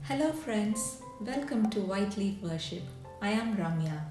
Hello friends, welcome to Whiteleaf Worship. I am Ramya.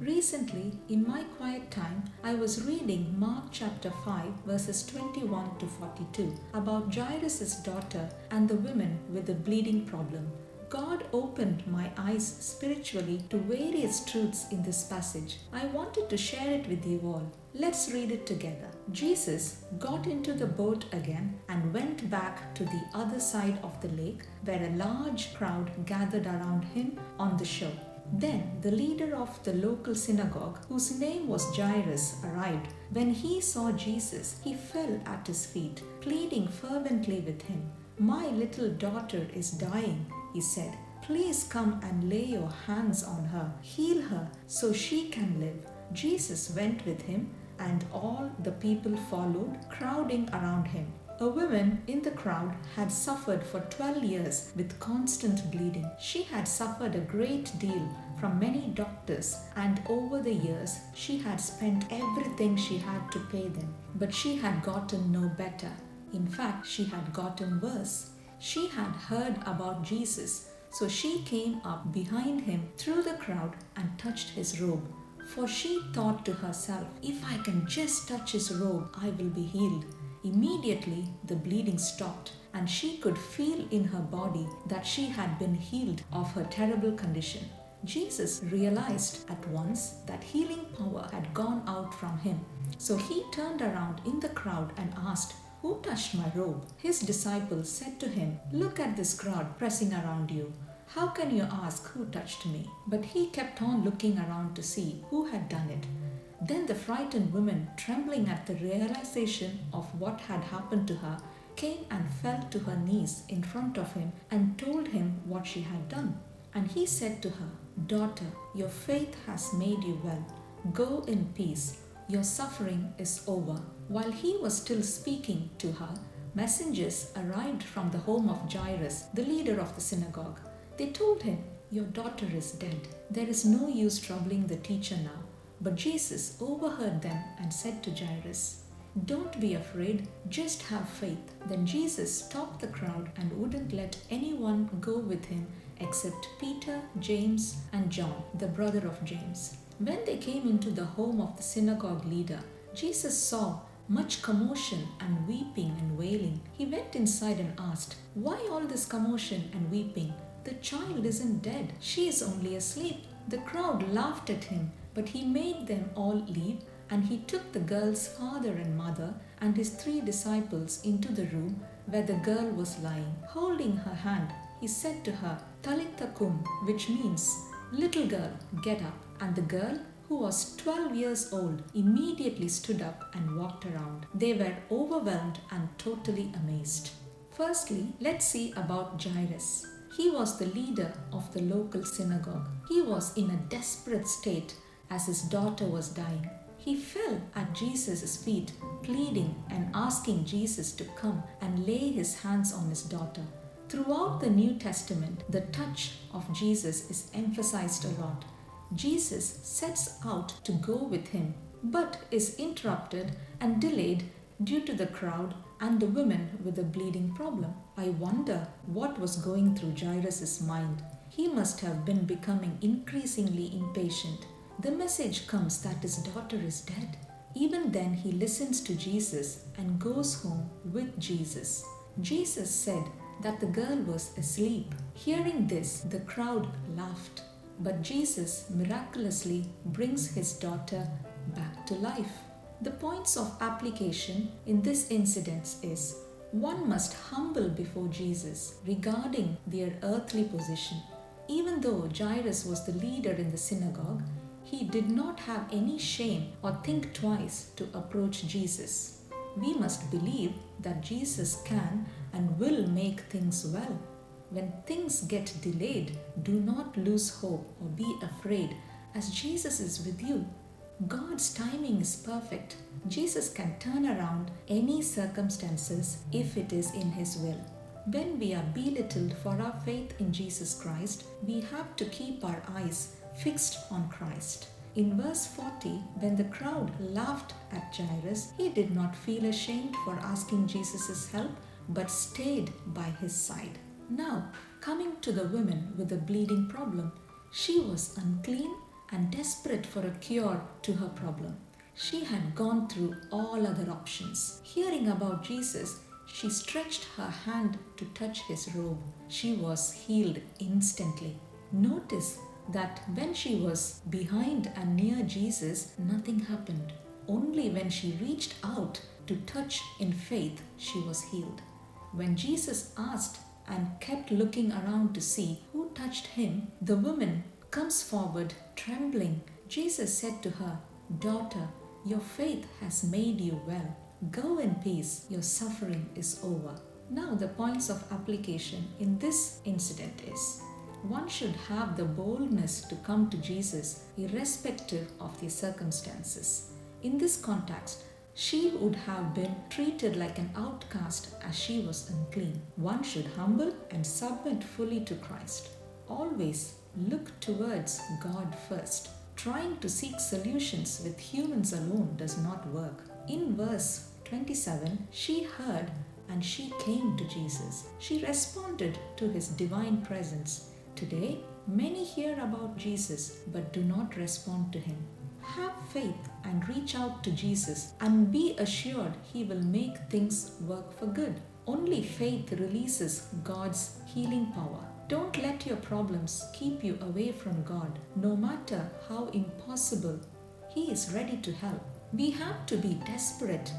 Recently, in my quiet time, I was reading Mark chapter 5 verses 21 to 42 about Jairus' daughter and the women with the bleeding problem. God opened my eyes spiritually to various truths in this passage. I wanted to share it with you all. Let's read it together. Jesus got into the boat again and went back to the other side of the lake where a large crowd gathered around him on the shore. Then the leader of the local synagogue, whose name was Jairus, arrived. When he saw Jesus, he fell at his feet, pleading fervently with him. "My little daughter is dying," he said. "Please come and lay your hands on her, heal her so she can live." Jesus went with him, and all the people followed, crowding around him. A woman in the crowd had suffered for 12 years with constant bleeding. She had suffered a great deal from many doctors, and over the years she had spent everything she had to pay them. But she had gotten no better. In fact, she had gotten worse. She had heard about Jesus, so she came up behind him through the crowd and touched his robe. For she thought to herself, "If I can just touch his robe, I will be healed." Immediately, the bleeding stopped, and she could feel in her body that she had been healed of her terrible condition. Jesus realized at once that healing power had gone out from him. So he turned around in the crowd and asked, "Who touched my robe?" His disciples said to him, "Look at this crowd pressing around you. How can you ask who touched me?" But he kept on looking around to see who had done it. Then the frightened woman, trembling at the realization of what had happened to her, came and fell to her knees in front of him and told him what she had done. And he said to her, "Daughter, your faith has made you well. Go in peace. Your suffering is over." While he was still speaking to her, messengers arrived from the home of Jairus, the leader of the synagogue. They told him, "Your daughter is dead. There is no use troubling the teacher now." But Jesus overheard them and said to Jairus, "Don't be afraid, just have faith." Then Jesus stopped the crowd and wouldn't let anyone go with him except Peter, James, and John, the brother of James. When they came into the home of the synagogue leader, Jesus saw much commotion and weeping and wailing. He went inside and asked, "Why all this commotion and weeping? The child isn't dead. She is only asleep." The crowd laughed at him, but he made them all leave, and he took the girl's father and mother and his 3 disciples into the room where the girl was lying. Holding her hand, he said to her, "Talitha kum," which means, "Little girl, get up." And the girl, who was 12 years old, immediately stood up and walked around. They were overwhelmed and totally amazed. Firstly, let's see about Jairus. He was the leader of the local synagogue. He was in a desperate state as his daughter was dying. He fell at Jesus' feet, pleading and asking Jesus to come and lay his hands on his daughter. Throughout the New Testament, the touch of Jesus is emphasized a lot. Jesus sets out to go with him, but is interrupted and delayed due to the crowd and the women with the bleeding problem. I wonder what was going through Jairus' mind. He must have been becoming increasingly impatient. The message comes that his daughter is dead. Even then, he listens to Jesus and goes home with Jesus. Jesus said that the girl was asleep. Hearing this, the crowd laughed. But Jesus miraculously brings his daughter back to life. The points of application in this incident is: one must humble before Jesus regarding their earthly position. Even though Jairus was the leader in the synagogue, he did not have any shame or think twice to approach Jesus. We must believe that Jesus can and will make things well. When things get delayed, do not lose hope or be afraid, as Jesus is with you. God's timing is perfect. Jesus can turn around any circumstances if it is in His will. When we are belittled for our faith in Jesus Christ, we have to keep our eyes fixed on Christ. In verse 40, when the crowd laughed at Jairus, he did not feel ashamed for asking Jesus' help, but stayed by his side. Now, coming to the woman with the bleeding problem, she was unclean and desperate for a cure to her problem. She had gone through all other options. Hearing about Jesus, she stretched her hand to touch his robe. She was healed instantly. Notice that when she was behind and near Jesus, nothing happened. Only when she reached out to touch in faith, she was healed. When Jesus asked and kept looking around to see who touched him, the woman comes forward trembling. Jesus said to her, "Daughter, your faith has made you well. Go in peace, your suffering is over." Now, the points of application in this incident is: one should have the boldness to come to Jesus irrespective of the circumstances. In this context, she would have been treated like an outcast as she was unclean. One should humble and submit fully to Christ. Always look towards God first. Trying to seek solutions with humans alone does not work. In verse 27, she heard and she came to Jesus. She responded to his divine presence. Today, many hear about Jesus but do not respond to him. Have faith and reach out to Jesus and be assured he will make things work for good. Only faith releases God's healing power. Don't let your problems keep you away from God. No matter how impossible, he is ready to help. We have to be desperate,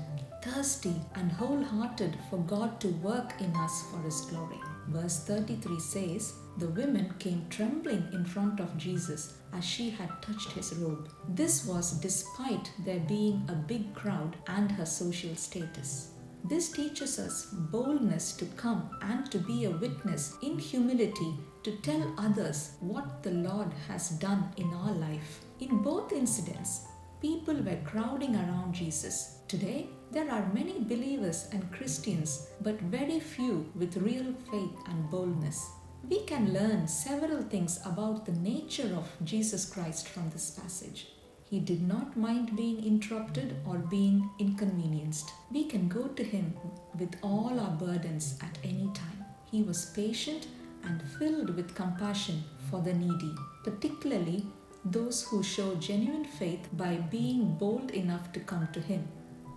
thirsty, and wholehearted for God to work in us for his glory. Verse 33 says, "The women came trembling in front of Jesus as she had touched his robe." This was despite there being a big crowd and her social status. This teaches us boldness to come and to be a witness in humility to tell others what the Lord has done in our life. In both incidents, people were crowding around Jesus. Today, there are many believers and Christians, but very few with real faith and boldness. We can learn several things about the nature of Jesus Christ from this passage. He did not mind being interrupted or being inconvenienced. We can go to him with all our burdens at any time. He was patient and filled with compassion for the needy, particularly those who show genuine faith by being bold enough to come to him.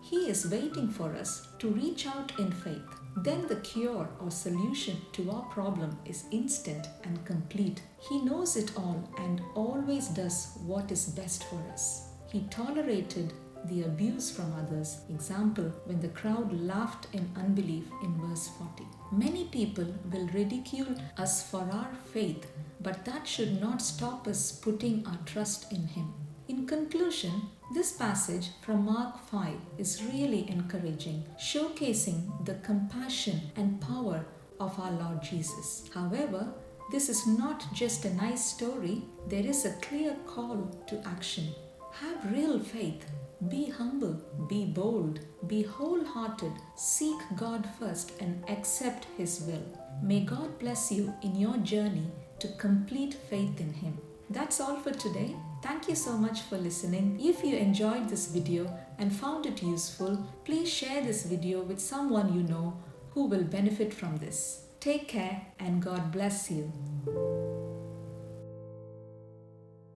He is waiting for us to reach out in faith. Then the cure or solution to our problem is instant and complete. He knows it all and always does what is best for us. He tolerated the abuse from others. Example, when the crowd laughed in unbelief in verse 40. Many people will ridicule us for our faith, but that should not stop us putting our trust in him. In conclusion, this passage from Mark 5 is really encouraging, showcasing the compassion and power of our Lord Jesus. However, this is not just a nice story, there is a clear call to action. Have real faith, be humble, be bold, be wholehearted, seek God first and accept his will. May God bless you in your journey to complete faith in him. That's all for today. Thank you so much for listening. If you enjoyed this video and found it useful, please share this video with someone you know who will benefit from this. Take care and God bless you.